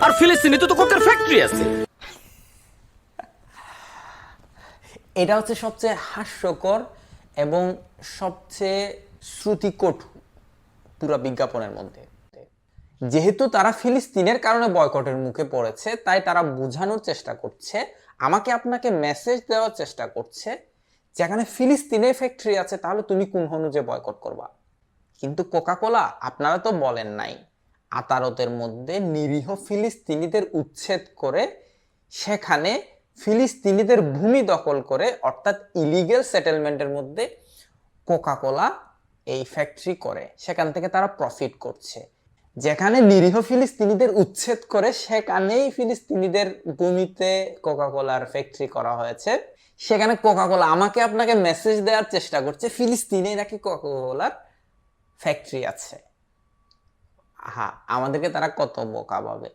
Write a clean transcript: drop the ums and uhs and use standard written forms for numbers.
আর ফিলিস্তিনে তো কোকের ফ্যাক্টরি আছে। এটা হচ্ছে সবচেয়ে হাস্যকর এবং সবচেয়ে শ্রুতিকটু পুরো বিজ্ঞাপনের মধ্যে। যেহেতু তারা ফিলিস্তিনের কারণে বয়কটের মুখে পড়েছে, তাই তারা বোঝানোর চেষ্টা করছে, আমাকে আপনাকে মেসেজ দেওয়ার চেষ্টা করছে, যেখানে ফিলিস্তিনে ফ্যাক্টরি আছে তাহলে তুমি কোন অনুযায়ী বয়কট করবা। কিন্তু কোকাকোলা আপনারা তো বলেন নাই আতারতের মধ্যে নিরীহ ফিলিস্তিনিদের উচ্ছেদ করে সেখানে ফিলিস্তিনিদের ভূমি দখল করে, অর্থাৎ ইলিগেল সেটেলমেন্টের মধ্যে কোকাকোলা এই ফ্যাক্টরি করে, সেখান থেকে তারা প্রফিট করছে। যেখানে নিরীহ ফিলিস্তিনিদের উচ্ছেদ করে সেখানেই ফিলিস্তিনিদের ভূমিতে কোকাকোলার ফ্যাক্টরি করা হয়েছে। সেখানে কোকাকোলা আমাকে আপনাকে মেসেজ দেওয়ার চেষ্টা করছে ফিলিস্তিনে নাকি কোকাকোলার ফ্যাক্টরি আছে। হ্যাঁ, আমাদেরকে তারা কত বোকা ভাবে।